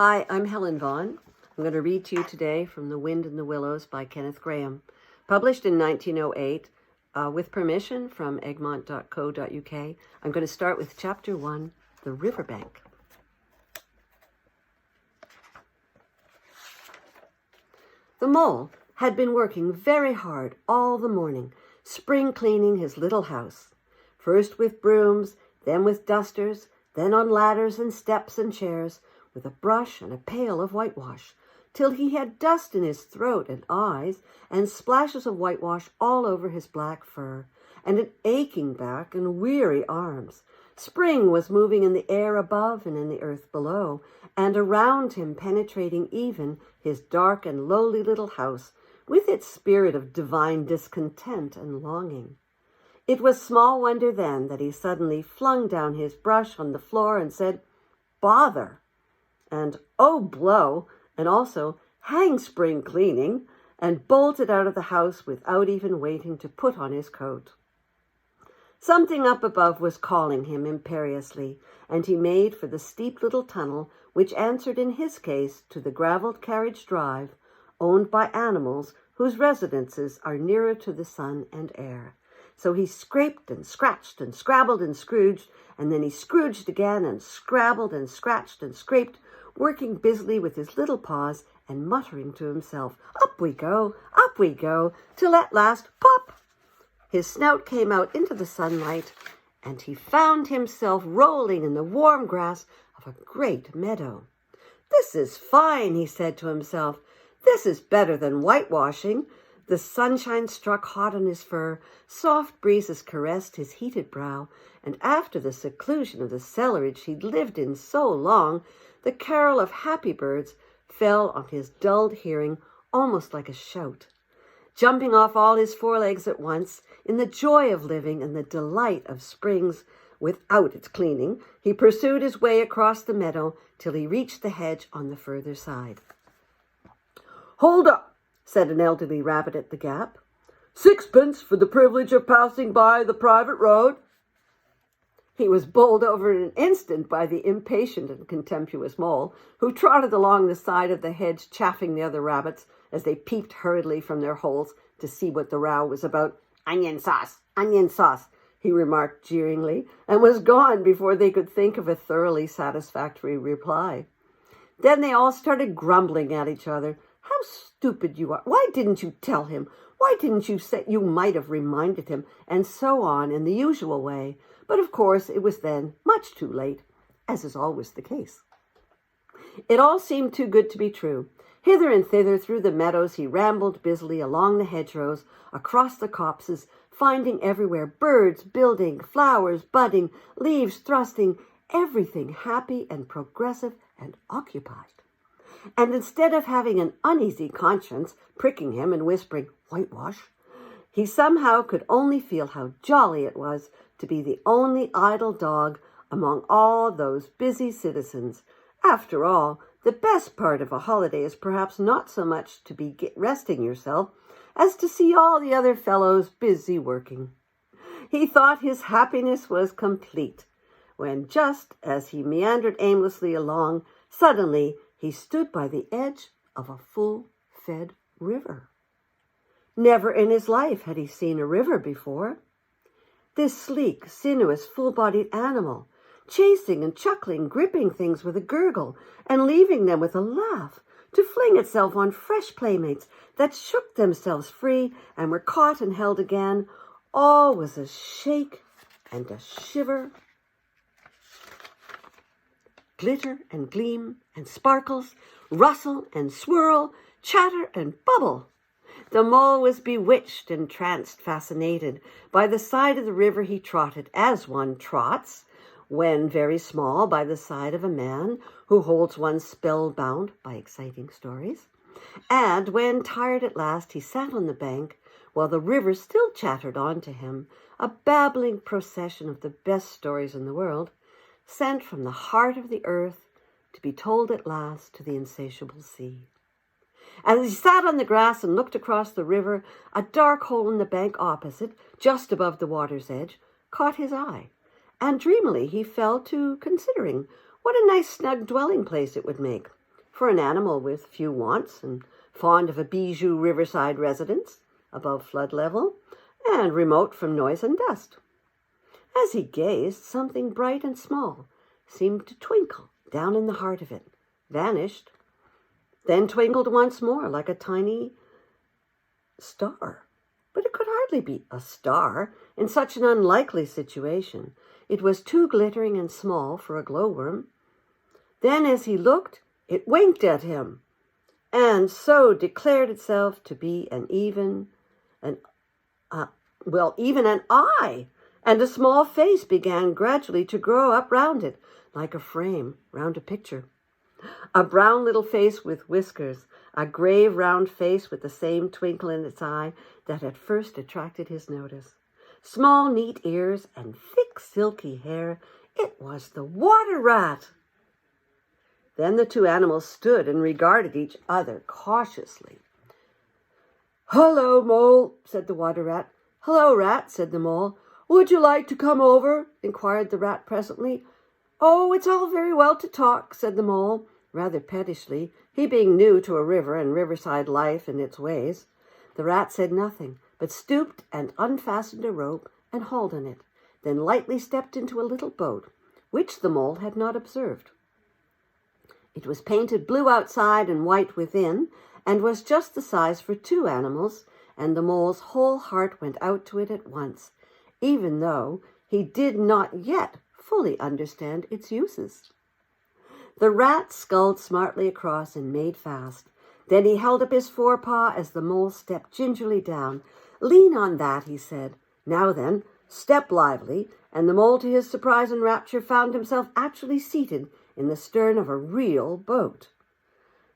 Hi, I'm Helen Vaughn. I'm going to read to you today from The Wind and the Willows by Kenneth Grahame, published in 1908 with permission from egmont.co.uk. I'm going to start with Chapter 1, The Riverbank. The mole had been working very hard all the morning, spring cleaning his little house, first with brooms, then with dusters, then on ladders and steps and chairs, with a brush and a pail of whitewash, till he had dust in his throat and eyes, and splashes of whitewash all over his black fur, and an aching back and weary arms. Spring was moving in the air above and in the earth below, and around him penetrating even his dark and lowly little house, with its spirit of divine discontent and longing. It was small wonder then that he suddenly flung down his brush on the floor and said, "Bother!" and "Oh, blow!" and also "Hang spring cleaning!" and bolted out of the house without even waiting to put on his coat. Something up above was calling him imperiously, and he made for the steep little tunnel which answered in his case to the gravelled carriage drive, owned by animals whose residences are nearer to the sun and air. So he scraped and scratched and scrabbled and scrooged, and then he scrooged again and scrabbled and scratched and scraped, working busily with his little paws and muttering to himself, up we go, till at last, pop! His snout came out into the sunlight, and he found himself rolling in the warm grass of a great meadow. "This is fine," he said to himself. "This is better than whitewashing." The sunshine struck hot on his fur, soft breezes caressed his heated brow, and after the seclusion of the cellarage he'd lived in so long, the carol of happy birds fell on his dulled hearing almost like a shout. Jumping off all his forelegs at once, in the joy of living and the delight of springs without its cleaning, he pursued his way across the meadow till he reached the hedge on the further side. "Hold up," said an elderly rabbit at the gap. "Sixpence for the privilege of passing by the private road." He was bowled over in an instant by the impatient and contemptuous mole, who trotted along the side of the hedge, chaffing the other rabbits as they peeped hurriedly from their holes to see what the row was about. Onion sauce," he remarked jeeringly, and was gone before they could think of a thoroughly satisfactory reply. Then they all started grumbling at each other. "How stupid you are! Why didn't you tell him? Why didn't you say you might have reminded him?" and so on in the usual way. But of course it was then much too late, as is always the case. It all seemed too good to be true. Hither and thither through the meadows he rambled busily along the hedgerows, across the copses, finding everywhere birds building, flowers budding, leaves thrusting, everything happy and progressive and occupied. And instead of having an uneasy conscience pricking him and whispering, "Whitewash," he somehow could only feel how jolly it was to be the only idle dog among all those busy citizens. After all, the best part of a holiday is perhaps not so much to be resting yourself as to see all the other fellows busy working. He thought his happiness was complete, when just as he meandered aimlessly along, suddenly he stood by the edge of a full-fed river. Never in his life had he seen a river before. This sleek, sinuous, full-bodied animal, chasing and chuckling, gripping things with a gurgle, and leaving them with a laugh, to fling itself on fresh playmates that shook themselves free and were caught and held again, all was a shake and a shiver, glitter and gleam and sparkles, rustle and swirl, chatter and bubble. The mole was bewitched, entranced, fascinated. By the side of the river he trotted, as one trots, when very small, by the side of a man who holds one spellbound by exciting stories. And when, tired at last, he sat on the bank, while the river still chattered on to him, a babbling procession of the best stories in the world, sent from the heart of the earth to be told at last to the insatiable sea. As he sat on the grass and looked across the river, a dark hole in the bank opposite, just above the water's edge, caught his eye, and dreamily he fell to considering what a nice snug dwelling place it would make. for an animal with few wants and fond of a bijou riverside residence above flood level and remote from noise and dust. As he gazed, something bright and small seemed to twinkle down in the heart of it, vanished, then twinkled once more like a tiny star. But it could hardly be a star in such an unlikely situation. It was too glittering and small for a glowworm. Then as he looked, it winked at him, and so declared itself to be even an eye, and a small face began gradually to grow up round it, like a frame round a picture. A brown little face with whiskers, a grave round face with the same twinkle in its eye that had first attracted his notice. Small neat ears and thick silky hair. It was the water rat. Then the two animals stood and regarded each other cautiously. "Hello, Mole," said the water rat. "Hello, Rat," said the Mole. "Would you like to come over?" inquired the rat presently. "Oh, it's all very well to talk," said the Mole, rather pettishly, he being new to a river and riverside life and its ways. The rat said nothing, but stooped and unfastened a rope and hauled on it, then lightly stepped into a little boat, which the Mole had not observed. It was painted blue outside and white within, and was just the size for two animals, and the Mole's whole heart went out to it at once, even though he did not yet fully understand its uses. The rat sculled smartly across and made fast. Then he held up his forepaw as the Mole stepped gingerly down. "Lean on that," he said. "Now then, step lively," and the Mole, to his surprise and rapture, found himself actually seated in the stern of a real boat.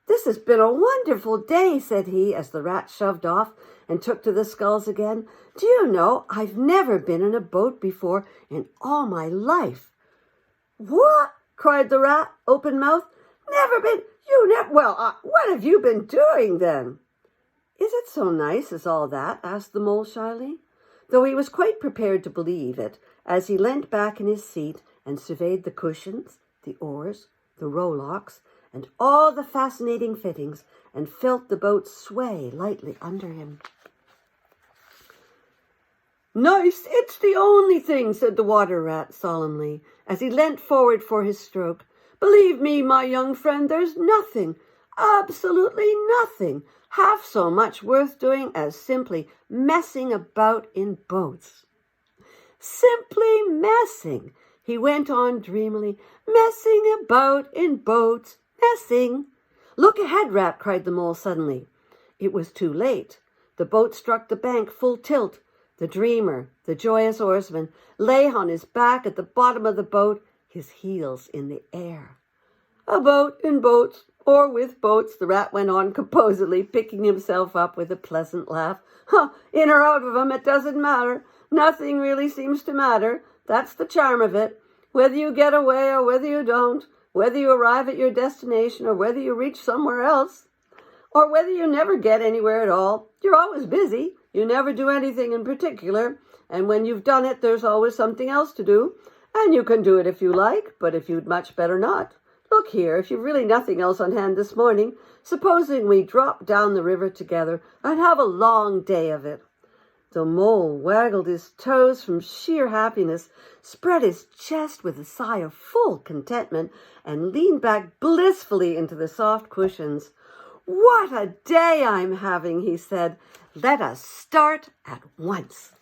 "This has been a wonderful day," said he, as the rat shoved off and took to the sculls again. "Do you know, I've never been in a boat before in all my life." "What?" cried the rat, open-mouthed. "Never been? What have you been doing then?" "Is it so nice as all that?" asked the Mole shyly, though he was quite prepared to believe it, as he leant back in his seat and surveyed the cushions, the oars, the rowlocks, and all the fascinating fittings, and felt the boat sway lightly under him. "Nice, it's the only thing," said the water rat solemnly, as he leant forward for his stroke. "Believe me, my young friend, there's nothing, absolutely nothing, half so much worth doing as simply messing about in boats." "Simply messing," he went on dreamily, "messing about in boats, messing." "Look ahead, Rat," cried the Mole suddenly. It was too late. The boat struck the bank full tilt. The dreamer, the joyous oarsman, lay on his back at the bottom of the boat, his heels in the air. "About in boats, or with boats," the rat went on composedly, picking himself up with a pleasant laugh. "In or out of 'em, it doesn't matter. Nothing really seems to matter. That's the charm of it. Whether you get away or whether you don't, whether you arrive at your destination or whether you reach somewhere else, or whether you never get anywhere at all, you're always busy. You never do anything in particular, and when you've done it, there's always something else to do, and you can do it if you like, but if you'd much better not. Look here, if you've really nothing else on hand this morning, supposing we drop down the river together and have a long day of it." The Mole waggled his toes from sheer happiness, spread his chest with a sigh of full contentment, and leaned back blissfully into the soft cushions. "What a day I'm having," he said. "Let us start at once."